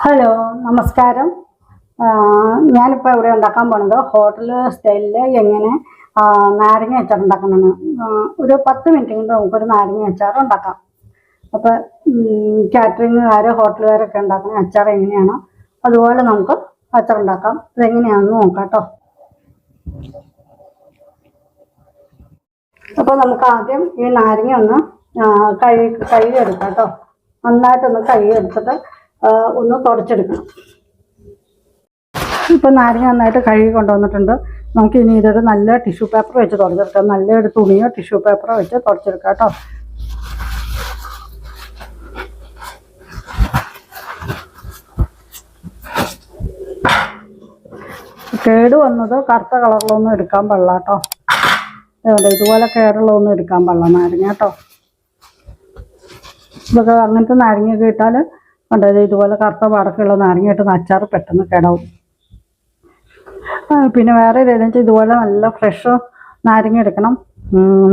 Hello, നമസ്കാരം. ഞാനിപ്പോൾ ഇവിടെ ഉണ്ടാക്കാൻ പോണത് ഹോട്ടൽ സ്റ്റൈലിൽ എങ്ങനെ നാരങ്ങ അച്ചാർ ഉണ്ടാക്കണമെന്ന്. ഒരു 10 മിനിറ്റ് കൊണ്ട് നമുക്കൊരു നാരങ്ങ അച്ചാർ ഉണ്ടാക്കാം. അപ്പോൾ കാറ്ററിംഗുകാർ ഹോട്ടലുകാരൊക്കെ ഉണ്ടാക്കുന്ന അച്ചാർ എങ്ങനെയാണോ അതുപോലെ നമുക്ക് അച്ചാർ ഉണ്ടാക്കാം. ഇതെങ്ങനെയാണെന്ന് നോക്കാം കേട്ടോ. അപ്പോൾ നമുക്ക് ആദ്യം ഈ നാരങ്ങ ഒന്ന് കഴുകിയെടുക്കാം കേട്ടോ. നന്നായിട്ടൊന്ന് കഴുകിയെടുത്തിട്ട് ഒന്ന് തുടച്ചെടുക്കണം. ഇപ്പം നാരങ്ങ നന്നായിട്ട് കഴുകി കൊണ്ടുവന്നിട്ടുണ്ട്. നമുക്ക് ഇനി ഇതൊരു നല്ല ടിഷ്യൂ പേപ്പർ വെച്ച് തുടച്ചെടുക്കാം. നല്ലൊരു തുണിയോ ടിഷ്യൂ പേപ്പറോ വെച്ച് തുടച്ചെടുക്കാം കേട്ടോ. കേട് വന്നത് കറുത്ത കളറിലൊന്നും എടുക്കാൻ പാടില്ല കേട്ടോ. ഇതുപോലെ കേടുള്ളതൊന്നും എടുക്കാൻ പാടില്ല നാരങ്ങ കേട്ടോ. ഇതൊക്കെ അങ്ങനത്തെ നാരങ്ങയൊക്കെ ഇട്ടാൽ കണ്ടത് ഇതുപോലെ കറുത്ത പാടൊക്കെയുള്ള നാരങ്ങ ഇട്ട് അച്ചാർ പെട്ടെന്ന് കേടാവും. പിന്നെ വേറെ ഏതെന്ന് വെച്ചാൽ ഇതുപോലെ നല്ല ഫ്രഷ് നാരങ്ങ എടുക്കണം.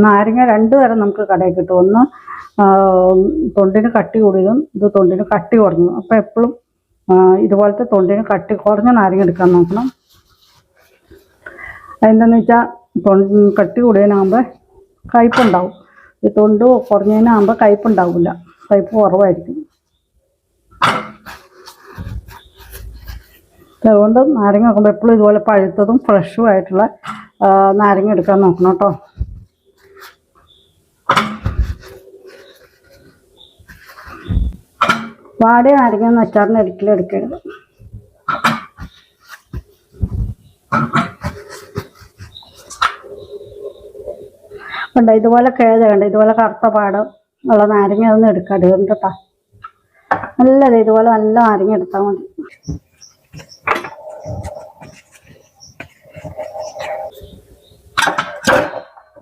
നാരങ്ങ 2 തരം നമുക്ക് കടയിൽ കിട്ടും. ഒന്ന് തൊണ്ടിന് കട്ടി കൂടിയതും ഇത് തൊണ്ടിന് കട്ടി കുറഞ്ഞതും. അപ്പോൾ എപ്പോഴും ഇതുപോലത്തെ തൊണ്ടിന് കട്ടി കുറഞ്ഞ നാരങ്ങ എടുക്കാൻ നോക്കണം. അതെന്താണെന്ന് വെച്ചാൽ കട്ടി കൂടിയതിനാകുമ്പോൾ കയ്പുണ്ടാവും. ഈ തൊണ്ട് കുറഞ്ഞതിനാകുമ്പോൾ കയ്പുണ്ടാവില്ല, കയ്പ് കുറവായിരിക്കും. അതുകൊണ്ട് നാരങ്ങ നോക്കുമ്പോൾ എപ്പോഴും ഇതുപോലെ പഴുത്തതും ഫ്രഷും ആയിട്ടുള്ള നാരങ്ങ എടുക്കാൻ നോക്കണം കേട്ടോ. വാടിയ നാരങ്ങ ഒന്നും അച്ചാറിന് ഒരിക്കലും എടുക്കരുത്. കണ്ടോ ഇതുപോലെ കണ്ട ഇതുപോലെ കറുത്ത പാട് ഉള്ള നാരങ്ങ അതൊന്നും എടുക്കരുത് കേട്ടോ. നല്ലത് ഇതുപോലെ നല്ല നാരങ്ങ എടുത്താൽ മതി.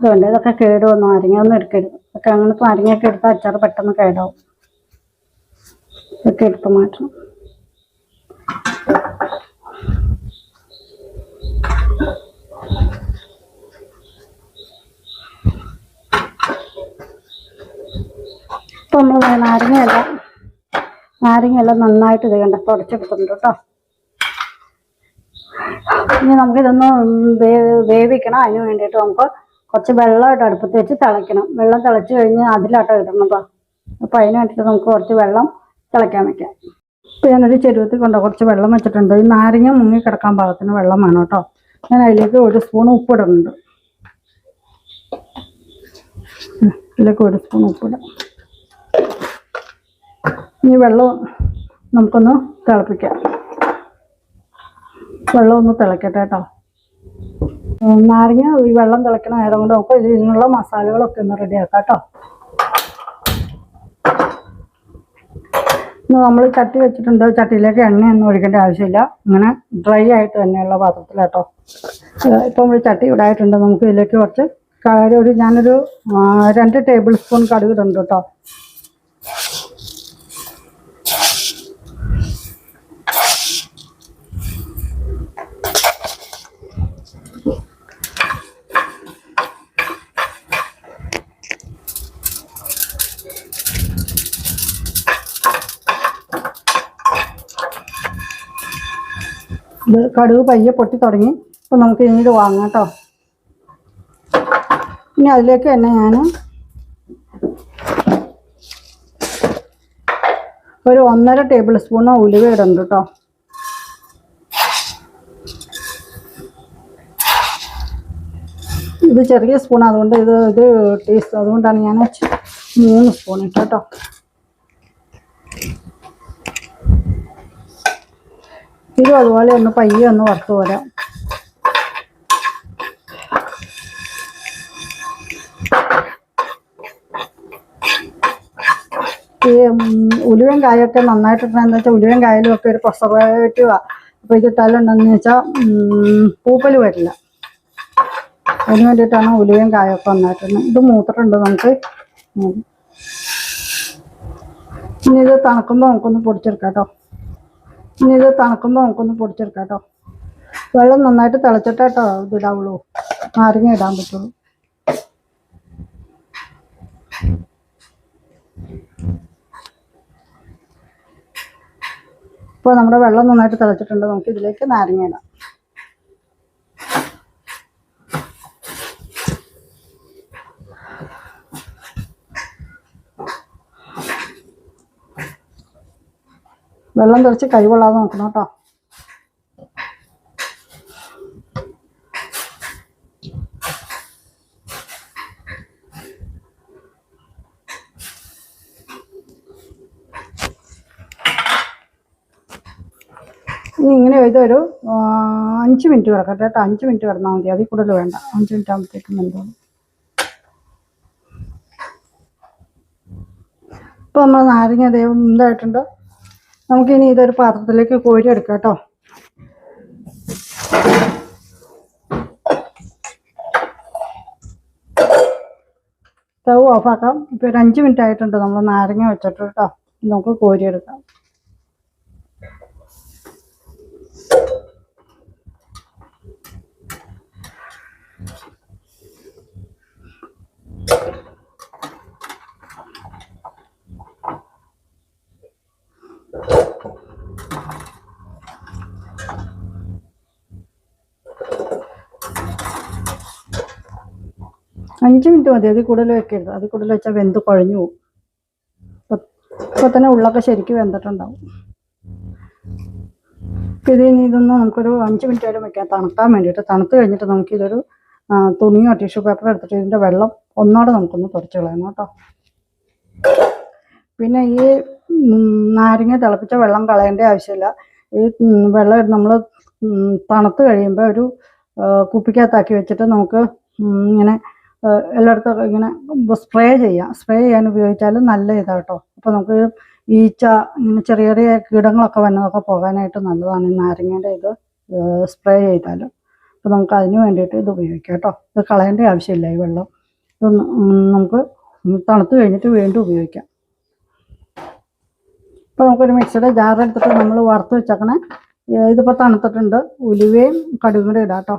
ഇതുകൊണ്ട് ഇതൊക്കെ കേടുവന്നു. നാരങ്ങ ഒന്നും എടുക്കരുത്. ഇതൊക്കെ അങ്ങനത്തെ നാരങ്ങയൊക്കെ എടുത്താൽ അച്ചാർ പെട്ടെന്ന് കേടാവും. ഇതൊക്കെ എടുത്ത് മാറ്റണം. ഇപ്പം നമ്മൾ നാരങ്ങയെല്ലാം നന്നായിട്ട് ഇത് കണ്ട തുടച്ചെടുത്തിട്ടുണ്ട് കേട്ടോ. ഇനി നമുക്കിതൊന്ന് വേവിക്കണം. അതിന് വേണ്ടിയിട്ട് നമുക്ക് കുറച്ച് വെള്ളമായിട്ട് അടുപ്പത്ത് വെച്ച് തിളയ്ക്കണം. വെള്ളം തിളച്ച് കഴിഞ്ഞ് അതിലാട്ടോ ഇടണട്ടോ. അപ്പോൾ അതിന് വേണ്ടിയിട്ട് നമുക്ക് കുറച്ച് വെള്ളം തിളയ്ക്കാൻ വയ്ക്കാം. ഇപ്പോൾ ഞാനൊരു ചെരുവത്തിൽ കൊണ്ടോ കുറച്ച് വെള്ളം വെച്ചിട്ടുണ്ട്. ഈ നാരങ്ങ മുങ്ങി കിടക്കാൻ പാകത്തിന് വെള്ളം വേണം കേട്ടോ. ഞാൻ അതിലേക്ക് 1 സ്പൂൺ ഉപ്പിടുന്നുണ്ട്. ഇതിലേക്ക് 1 സ്പൂൺ ഉപ്പിടാം. ഈ വെള്ളം നമുക്കൊന്ന് തിളപ്പിക്കാം. വെള്ളം ഒന്ന് തിളക്കട്ടെ കേട്ടോ. നാരങ്ങ ഈ വെള്ളം തിളക്കണ നേരം കൊണ്ട് നമുക്ക് ഇതിനുള്ള മസാലകളൊക്കെ ഒന്ന് റെഡിയാക്കാം കേട്ടോ. നമ്മൾ ചട്ടി വെച്ചിട്ടുണ്ട്. ചട്ടിയിലേക്ക് എണ്ണയൊന്നും ഒഴിക്കേണ്ട ആവശ്യമില്ല. ഇങ്ങനെ ഡ്രൈ ആയിട്ട് തന്നെയുള്ള പാത്രത്തിലാട്ടോ. ഇപ്പം നമ്മൾ ചട്ടി ഇടായിട്ടുണ്ട്. നമുക്ക് ഇതിലേക്ക് കുറച്ച് ഞാനൊരു 2 ടേബിൾ സ്പൂൺ കടുക് ഇടുന്നുണ്ട് കേട്ടോ. ഇത് കടുക് പയ്യെ പൊട്ടി തുടങ്ങി. അപ്പോൾ നമുക്ക് ഇനി ഇത് വാങ്ങാം കേട്ടോ. ഇനി അതിലേക്ക് തന്നെ ഞാൻ ഒരു 1.5 ടേബിൾ സ്പൂൺ ഉലുവ ഇടുന്നുണ്ട് കേട്ടോ. ഇത് ചെറിയ സ്പൂൺ, അതുകൊണ്ട് ഇത് ടേസ്റ്റ്, അതുകൊണ്ടാണ് ഞാൻ 3 സ്പൂൺ ഇട്ടു കേട്ടോ. ഇതും അതുപോലെ ഒന്ന് പയ്യെ ഒന്ന് വറുത്ത് പോരാം. ഈ ഉലുവയും കായൊക്കെ നന്നായിട്ടിട്ടാന്ന് വെച്ചാൽ ഉലുവയും കായലും ഒക്കെ ഒരു പ്രിസർവേറ്റീവാണ്. അപ്പോൾ ഇതിട്ടാലുണ്ടെന്ന് വെച്ചാൽ പൂപ്പൽ വരില്ല. അതിന് വേണ്ടിയിട്ടാണ് ഉലുവയും കായൊക്കെ നന്നായിട്ടുണ്ട്. ഇത് മൂത്തിട്ടുണ്ട്. നമുക്ക് ഇനി ഇത് തണുക്കുമ്പോൾ നമുക്കൊന്ന് പൊടിച്ചെടുക്കാം കേട്ടോ. വെള്ളം നന്നായിട്ട് തിളച്ചിട്ടോ ഇതിടാവുള്ളൂ. നാരങ്ങ ഇടാൻ പറ്റുള്ളൂ. ഇപ്പോൾ നമ്മുടെ വെള്ളം നന്നായിട്ട് തിളച്ചിട്ടുണ്ട്. നമുക്ക് ഇതിലേക്ക് നാരങ്ങ ഇടാം. വെള്ളം തെറിച്ച് കൈകൊള്ളാതെ നോക്കണം കേട്ടോ. ഇനി ഇങ്ങനെ ഇതൊരു 5 മിനിറ്റ് കിടക്കട്ടെ കേട്ടോ. 5 മിനിറ്റ് കിടന്നാൽ മതി, അതിൽ കൂടുതൽ വേണ്ട. 5 മിനിറ്റ് ആകുമ്പോഴത്തേക്കും എന്തോന്നും. ഇപ്പോൾ നമ്മൾ നാരങ്ങ ഇതായിട്ടുണ്ട്. നമുക്കിനി ഇതൊരു പാത്രത്തിലേക്ക് കോരി എടുക്കാം കേട്ടോ. സ്റ്റവ് ഓഫാക്കാം. ഇപ്പോൾ ഒരു 5 മിനിറ്റ് ആയിട്ടുണ്ട് നമ്മൾ നാരങ്ങ വെച്ചിട്ട് കേട്ടോ. നമുക്ക് കോരിയെടുക്കാം. അഞ്ച് മിനിറ്റ് മതി, അതിൽ കൂടുതൽ വെക്കരുത്. അതിൽ കൂടുതൽ വെച്ചാൽ വെന്ത് കുഴഞ്ഞു പോകും. ഇപ്പോൾ തന്നെ ഉള്ളൊക്കെ ശരിക്കും വെന്തിട്ടുണ്ടാവും. ഇതൊന്നും നമുക്കൊരു 5 മിനിറ്റ് ആയിട്ട് വെക്കാം, തണുക്കാൻ വേണ്ടിയിട്ട്. തണുത്ത് കഴിഞ്ഞിട്ട് നമുക്കിതൊരു തുണിയോ ടിഷ്യൂ പേപ്പർ എടുത്തിട്ട് ഇതിൻ്റെ വെള്ളം ഒന്നോടെ നമുക്കൊന്ന് തുടച്ച് കളയണം കേട്ടോ. പിന്നെ ഈ നാരങ്ങ തിളപ്പിച്ച വെള്ളം കളയേണ്ട ആവശ്യമില്ല. ഈ വെള്ളം നമ്മൾ തണുത്ത് കഴിയുമ്പോൾ ഒരു കുപ്പിക്കകത്താക്കി വെച്ചിട്ട് നമുക്ക് ഇങ്ങനെ എല്ലായിടത്തും ഇങ്ങനെ സ്പ്രേ ചെയ്യാം. സ്പ്രേ ചെയ്യാൻ ഉപയോഗിച്ചാലും നല്ല ഇതാണ് കേട്ടോ. അപ്പോൾ നമുക്ക് ഈച്ച, ഇങ്ങനെ ചെറിയ ചെറിയ കീടങ്ങളൊക്കെ വന്നതൊക്കെ പോകാനായിട്ട് നല്ലതാണ് ഈ നാരങ്ങയുടെ ഇത് സ്പ്രേ ചെയ്താൽ. അപ്പോൾ നമുക്ക് അതിന് വേണ്ടിയിട്ട് ഇത് ഉപയോഗിക്കാം കേട്ടോ. ഇത് കളയേണ്ട ആവശ്യമില്ല ഈ വെള്ളം. ഇതൊന്ന് നമുക്ക് തണുത്ത് കഴിഞ്ഞിട്ട് വീണ്ടും ഉപയോഗിക്കാം. ഇപ്പോൾ നമുക്കൊരു മിക്സിയുടെ ജാറെടുത്തിട്ട് നമ്മൾ വറുത്ത് വെച്ചേക്കണേ. ഇതിപ്പോൾ തണുത്തിട്ടുണ്ട്. ഉലുവയും കടുകും കൂടെ ഇടാം കേട്ടോ.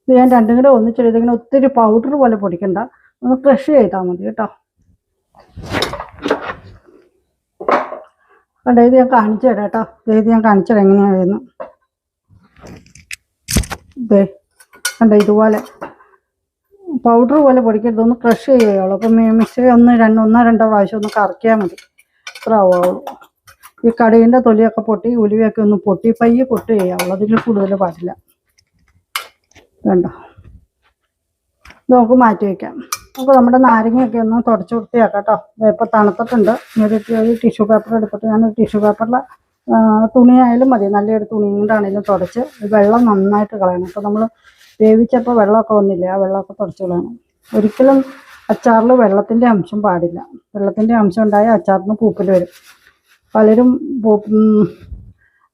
ഇത് ഞാൻ രണ്ടും കൂടെ ഒന്നിച്ചിട്ട് ഇങ്ങനെ ഒത്തിരി പൗഡർ പോലെ പൊടിക്കണ്ട, ഒന്ന് ക്രഷ് ചെയ്താൽ മതി കേട്ടോ. കണ്ടോ, ഇത് ഞാൻ കാണിച്ചു തരാം കേട്ടോ. ഇത് ഞാൻ കാണിച്ചു തരാം എങ്ങനെയായിരുന്നു. ഇതേ കണ്ടോ, ഇതുപോലെ പൗഡർ പോലെ പൊടിക്കരുത്, ഒന്ന് ക്രഷ് ചെയ്യുകയുള്ളൂ. അപ്പം മിക്സി ഒന്നോ രണ്ടോ പ്രാവശ്യം ഒന്ന് കറക്കിയാൽ മതി, അത്ര ആവുള്ളൂ. ഈ കടുകിൻ്റെ തൊലിയൊക്കെ പൊട്ടി ഉലുവയൊക്കെ ഒന്ന് പൊട്ടി പയ്യെ പൊട്ടി ചെയ്യാവുള്ളൂ, അതിൽ കൂടുതൽ പാടില്ല. വേണ്ട, ഇത് നമുക്ക് മാറ്റി വയ്ക്കാം. അപ്പോൾ നമ്മുടെ നാരങ്ങയൊക്കെ ഒന്ന് തുടച്ച് വൃത്തിയാക്കാം കേട്ടോ. ഇപ്പോൾ തണുത്തിട്ടുണ്ട്. ഒരു ടിഷ്യൂ പേപ്പർ എടുത്തിട്ട് ഞാനൊരു ടിഷ്യൂ പേപ്പറിൽ തുണിയായാലും മതി, നല്ലൊരു തുണി കൊണ്ടാണെങ്കിലും തുടച്ച് വെള്ളം നന്നായിട്ട് കളയണം. ഇപ്പോൾ നമ്മൾ വേവിച്ചപ്പോൾ വെള്ളമൊക്കെ വന്നില്ല, ആ വെള്ളമൊക്കെ തുടച്ച് കളയണം. ഒരിക്കലും അച്ചാറിൽ വെള്ളത്തിൻ്റെ അംശം പാടില്ല. വെള്ളത്തിൻ്റെ അംശം ഉണ്ടായാൽ അച്ചാറിന് പൂപ്പൽ വരും. പലരും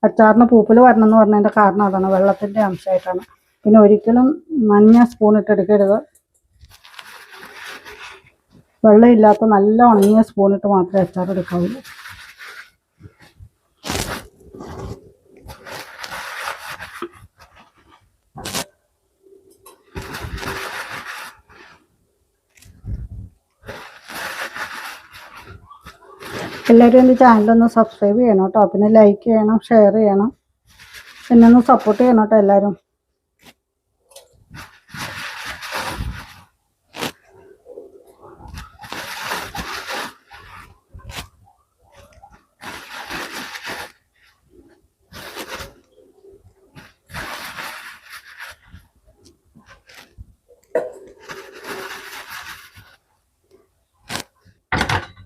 അച്ചാറിന് പൂപ്പൽ വരണം എന്ന് പറഞ്ഞതിൻ്റെ കാരണം അതാണ്, വെള്ളത്തിൻ്റെ അംശമായിട്ടാണ്. പിന്നെ ഒരിക്കലും മഞ്ഞ സ്പൂൺ ഇട്ടെടുക്കരുത്. വെള്ളമില്ലാത്ത നല്ല ഉണങ്ങിയ സ്പൂണിട്ട് മാത്രമേ അച്ചാർ എടുക്കാവുള്ളൂ. എല്ലാവരും എൻ്റെ ചാനലൊന്ന് സബ്സ്ക്രൈബ് ചെയ്യണം കേട്ടോ. പിന്നെ ലൈക്ക് ചെയ്യണം, ഷെയർ ചെയ്യണം, എന്നെ ഒന്ന് സപ്പോർട്ട് ചെയ്യണം കേട്ടോ എല്ലാവരും.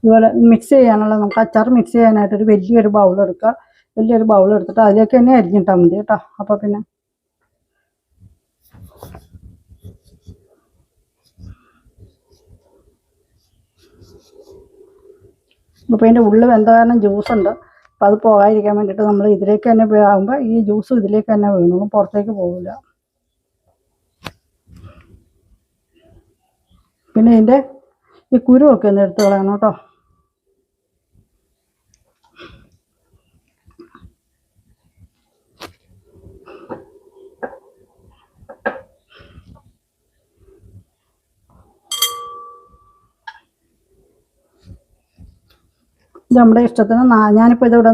ഇതുപോലെ മിക്സ് ചെയ്യാനുള്ള, നമുക്ക് അച്ചാർ മിക്സ് ചെയ്യാനായിട്ടൊരു വലിയൊരു ബൗൾ എടുക്കുക. വലിയൊരു ബൗൾ എടുത്തിട്ട് അതിലേക്ക് തന്നെ അരിഞ്ഞിട്ടാൽ മതി കേട്ടോ. അപ്പോൾ പിന്നെ അപ്പോൾ അതിൻ്റെ ഉള്ളിൽ വെന്ത കാരണം ജ്യൂസ് ഉണ്ട്. അപ്പോൾ അത് പോകാതിരിക്കാൻ വേണ്ടിയിട്ട് നമ്മൾ ഇതിലേക്ക് തന്നെ ആകുമ്പോൾ ഈ ജ്യൂസ് ഇതിലേക്ക് തന്നെ വീണോളും, പുറത്തേക്ക് പോകില്ല. പിന്നെ ഇതിൻ്റെ ഈ കുരുവൊക്കെ ഒന്ന് എടുത്ത് കളയണം കേട്ടോ. ഇത് നമ്മുടെ ഇഷ്ടത്തിന് ഞാനിപ്പോൾ ഇതിവിടെ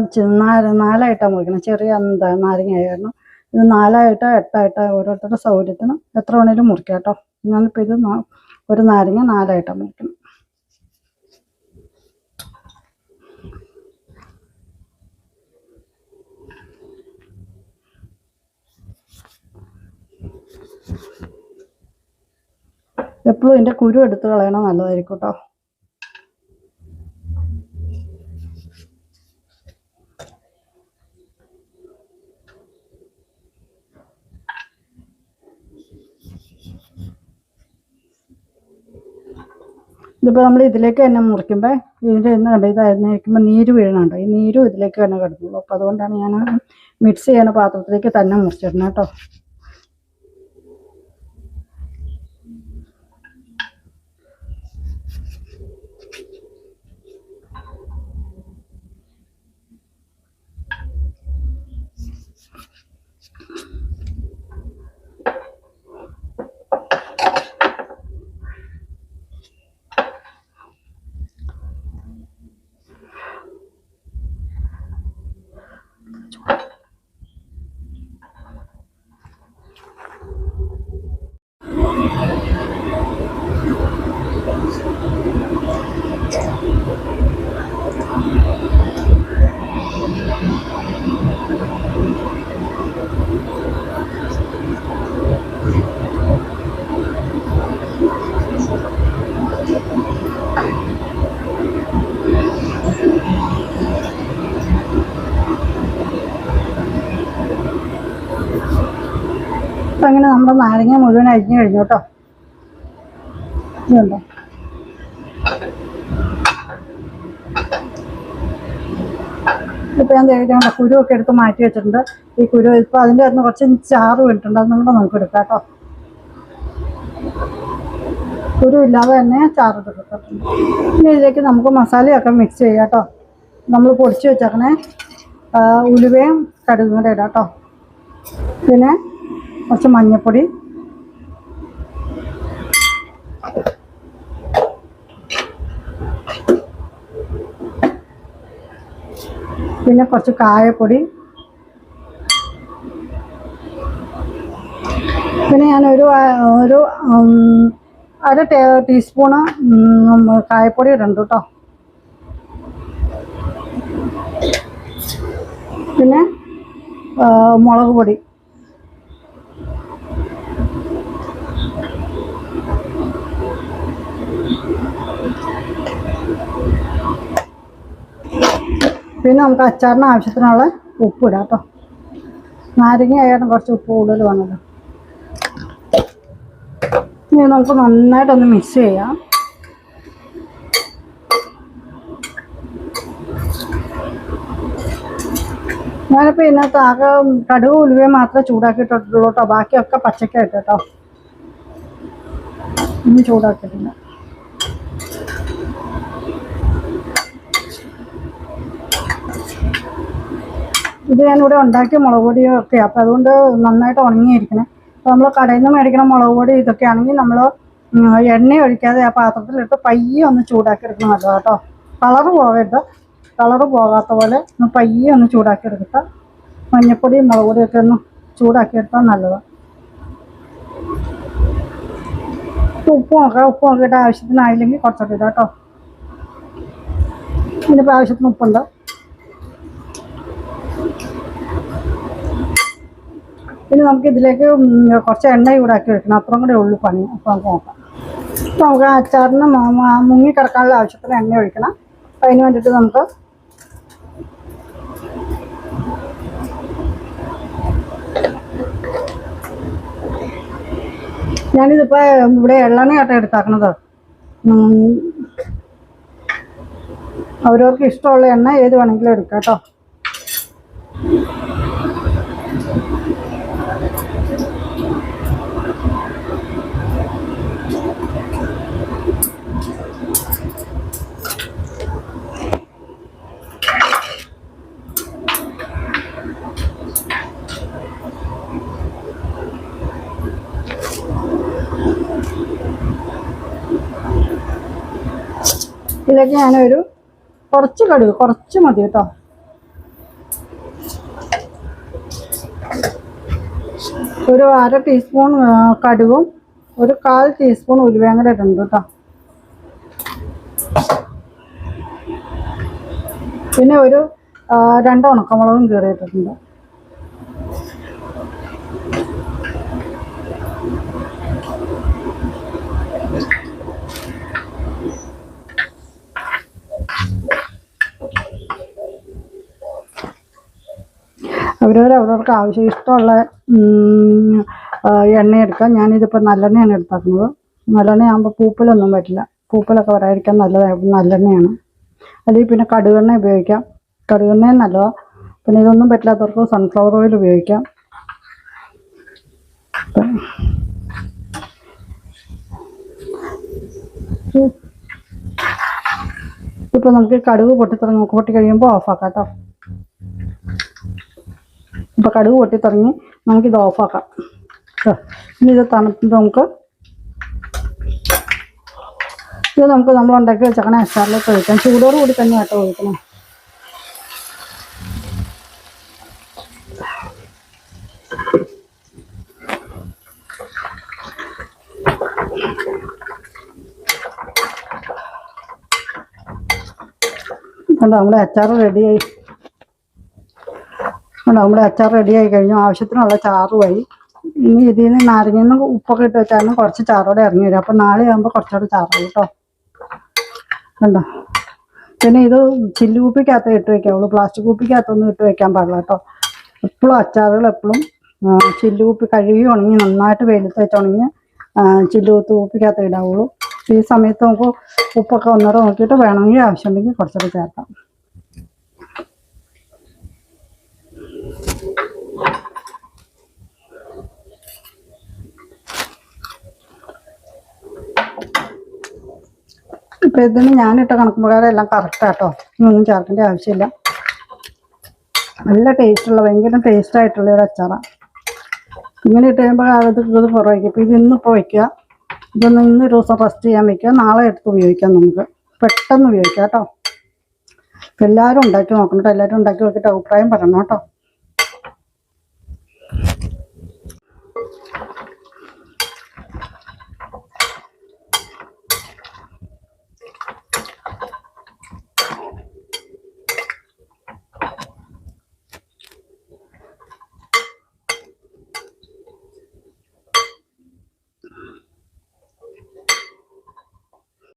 നാലായിട്ടാണ് മുറിക്കണം. ചെറിയ എന്താ നാരങ്ങയായിരുന്നു. ഇത് 4ആയിട്ടോ 8ആയിട്ടോ ഓരോരുത്തരുടെ സൗകര്യത്തിന് എത്ര വേണേലും മുറിക്കാം കേട്ടോ. ഞാനിപ്പോൾ ഇത് ഒരു നാരങ്ങ 4ആയിട്ടാണ് മുറിക്കണം. എപ്പോഴും ഇതിൻ്റെ കുരു എടുത്ത് കളയണം, നല്ലതായിരിക്കും കേട്ടോ. ഇതിപ്പോൾ നമ്മൾ ഇതിലേക്ക് തന്നെ മുറിക്കുമ്പോൾ ഇതിൻ്റെ എന്ന് കണ്ടു ഇതായിരിക്കുമ്പോൾ നീര് വീഴണുണ്ടോ, ഈ നീരും ഇതിലേക്ക് തന്നെ കിടന്നുള്ളൂ. അപ്പോൾ അതുകൊണ്ടാണ് ഞാൻ മിക്സ് ചെയ്യണ പാത്രത്തിലേക്ക് തന്നെ മുറിച്ചിടണം കേട്ടോ. അപ്പം അങ്ങനെ നമ്മുടെ നാരങ്ങ മുഴുവൻ അരിഞ്ഞു കഴിഞ്ഞു കേട്ടോ. ഇതുണ്ടോ, ഇപ്പം ഞാൻ തേടിയാണ് കുരുവൊക്കെ എടുത്ത് മാറ്റി വെച്ചിട്ടുണ്ട്. ഈ കുരു ഇപ്പോൾ അതിൻ്റെ അകത്ത് കുറച്ച് ചാറ് വീണിട്ടുണ്ട്, അത് കൂടെ നമുക്ക് എടുക്കാം കേട്ടോ. കുരു ഇല്ലാതെ തന്നെ ചാറ് എടുത്തിട്ടുണ്ട്. ഇനി ഇതിലേക്ക് നമുക്ക് മസാലയൊക്കെ മിക്സ് ചെയ്യാം കേട്ടോ. നമ്മൾ പൊടിച്ച് വെച്ചേക്കണേ ഉലുവയും കടുകും കൂടെ ഇടാം കേട്ടോ. പിന്നെ കുറച്ച് മഞ്ഞൾപ്പൊടി, പിന്നെ കുറച്ച് കായപ്പൊടി, പിന്നെ ഞാനൊരു അര ടീസ്പൂണ് കായപ്പൊടി ഇടുന്നുണ്ട് കേട്ടോ. പിന്നെ മുളക് പൊടി, പിന്നെ നമുക്ക് അച്ചാറിന് ആവശ്യത്തിനുള്ള ഉപ്പ് ഇടാം കേട്ടോ. നാരങ്ങ ആയാലും കുറച്ച് ഉപ്പ് കൂടുതൽ വേണമല്ലോ. ഇനി നമുക്ക് നന്നായിട്ടൊന്ന് മിക്സ് ചെയ്യാം. ഞാനിപ്പോൾ ഇതിനകത്ത് ആകെ കടുക് ഉലുവയും മാത്രമേ ചൂടാക്കിയിട്ടുള്ളൂ കേട്ടോ. ബാക്കിയൊക്കെ പച്ചക്കായിട്ട് കേട്ടോ, ഒന്നും ചൂടാക്കിയിട്ടില്ല. ഇത് ഞാനിവിടെ ഉണ്ടാക്കിയ മുളക് പൊടിയൊക്കെ, അപ്പോൾ അതുകൊണ്ട് നന്നായിട്ട് ഉണങ്ങിയിരിക്കണേ. അപ്പോൾ നമ്മൾ കടയിൽ നിന്ന് മേടിക്കണ മുളക് പൊടി ഇതൊക്കെ ആണെങ്കിൽ നമ്മൾ എണ്ണ ഒഴിക്കാതെ ആ പാത്രത്തിലിട്ട് പയ്യെ ഒന്ന് ചൂടാക്കി എടുക്കണം നല്ലതാണ് കേട്ടോ. കളറ് പോകരുത്, കളറ് പോകാത്ത പോലെ ഒന്ന് പയ്യെ ഒന്ന് ചൂടാക്കി എടുക്കുക. മഞ്ഞൾപ്പൊടിയും മുളക് പൊടിയൊക്കെ ഒന്ന് ചൂടാക്കിയെടുത്താൽ നല്ലതാണ്. ഉപ്പും നോക്കിയിട്ട് ആവശ്യത്തിനായില്ലെങ്കിൽ കുറച്ചൊക്കെ ഇടാം കേട്ടോ. ഇതിനിപ്പോൾ ആവശ്യത്തിന് ഉപ്പുണ്ട്. പിന്നെ നമുക്ക് ഇതിലേക്ക് കുറച്ച് എണ്ണ ചൂടാക്കി വെക്കണം, അത്രയും കൂടെ ഉള്ളു പണി. അപ്പോൾ നമുക്ക് നോക്കാം. അപ്പോൾ നമുക്ക് അച്ചാറിന് മുങ്ങിക്കിടക്കാനുള്ള ആവശ്യത്തിന് എണ്ണ ഒഴിക്കണം. അപ്പം അതിന് വേണ്ടിയിട്ട് നമുക്ക് ഞാനിതിപ്പോൾ ഇവിടെ എള്ളെണ്ണയാട്ടോ എടുത്താക്കണത്. അവരവർക്ക് ഇഷ്ടമുള്ള എണ്ണ ഏത് വേണമെങ്കിലും എടുക്കാം കേട്ടോ. ഇതിലേക്ക് ഞാനൊരു കുറച്ച് കടുക്, കുറച്ച് മതി കേട്ടോ. ഒരു 1/2 ടീസ്പൂൺ കടുകും ഒരു 1/4 ടീസ്പൂൺ ഉലുവയും കൂടെ ഇടുന്നുണ്ട് കേട്ടോ. പിന്നെ ഒരു 2 ഉണക്കമുളകും കീറിയിട്ടിട്ടുണ്ട്. അവരവർക്ക് ആവശ്യം ഇഷ്ടമുള്ള എണ്ണ എടുക്കാം. ഞാനിതിപ്പോൾ നല്ലെണ്ണയാണ് എടുത്താക്കുന്നത്. നല്ലെണ്ണയാകുമ്പോൾ പൂപ്പലൊന്നും പറ്റില്ല. പൂപ്പലൊക്കെ വരാതിരിക്കാൻ നല്ലെണ്ണയാണ്. അല്ലെങ്കിൽ പിന്നെ കടുകെണ്ണ ഉപയോഗിക്കാം. കടുകെണ്ണയും നല്ലതാണ്. പിന്നെ ഇതൊന്നും പറ്റില്ലാത്തവർക്ക് സൺഫ്ലവർ ഓയിൽ ഉപയോഗിക്കാം. ഇപ്പോൾ നമുക്ക് കടുക് പൊട്ടി കഴിയുമ്പോൾ ഓഫാക്കാം കേട്ടോ. ഇപ്പോൾ കടുക് പൊട്ടിത്തുടങ്ങി, നമുക്കിത് ഓഫാക്കാം. ഇനി ഇത് തണുത്ത് നമുക്ക് നമ്മൾ ഉണ്ടാക്കി വെച്ചേക്കണ അച്ചാറിലേക്ക് ഒഴിക്കാം. ചൂടോട് കൂടി തന്നെ കേട്ടോ ഒഴിക്കണം. നമ്മുടെ അച്ചാർ റെഡിയായി. നമ്മുടെ അച്ചാർ റെഡിയായി കഴിഞ്ഞു. ആവശ്യത്തിനുള്ള ചാറുമായി. ഇനി ഇതിൽ നിന്ന് നാരങ്ങയിൽ നിന്ന് ഉപ്പൊക്കെ ഇട്ട് വെച്ചാലും കുറച്ച് ചാറോടെ ഇറങ്ങി വരും. അപ്പോൾ നാളെ ആകുമ്പോൾ കുറച്ചുകൂടെ ചാറാവും കേട്ടോ. കണ്ടോ? പിന്നെ ഇത് ചില്ല് കുപ്പിക്കകത്ത് ഇട്ട് വയ്ക്കാവുള്ളൂ. പ്ലാസ്റ്റിക് കുപ്പിക്കകത്തൊന്നും ഇട്ട് വയ്ക്കാൻ പാടില്ല കേട്ടോ. എപ്പോഴും അച്ചാറുകൾ എപ്പോഴും ചില്ല് കുപ്പി കഴുകി ഉണങ്ങി നന്നായിട്ട് വെയിലത്ത് വെച്ച് ഉണങ്ങി ചില്ല് കുപ്പിക്കകത്ത് ഇടാവുള്ളൂ. ഈ സമയത്ത് നമുക്ക് ഉപ്പൊക്കെ ഒന്നൂടെ നോക്കിയിട്ട് വേണമെങ്കിൽ ആവശ്യമുണ്ടെങ്കിൽ കുറച്ചുകൂടെ ചേർക്കാം. ഇപ്പം ഇതിന് ഞാനിട്ട കണക്ക് പ്രകാരം എല്ലാം കറക്റ്റാട്ടോ. ഇതൊന്നും ചേർക്കേണ്ട ആവശ്യമില്ല. നല്ല ടേസ്റ്റുള്ള, ഭയങ്കര ടേസ്റ്റായിട്ടുള്ള ഒരു അച്ചാറാണ്. ഇങ്ങനെ ഇട്ട് കഴിയുമ്പോൾ ഇത് കുറവായിരിക്കും. ഇപ്പോൾ ഇത് ഇന്നിപ്പോൾ വയ്ക്കുക. ഇതൊന്ന് ഇന്നൊരു ദിവസം റെസ്റ്റ് ചെയ്യാൻ വയ്ക്കുക. നാളെ എടുത്ത് ഉപയോഗിക്കാം. നമുക്ക് പെട്ടെന്ന് ഉപയോഗിക്കാം കേട്ടോ. എല്ലാവരും ഉണ്ടാക്കി നോക്കണം കേട്ടോ. എല്ലാവരും ഉണ്ടാക്കി നോക്കിയിട്ട് അഭിപ്രായം പറയണം കേട്ടോ.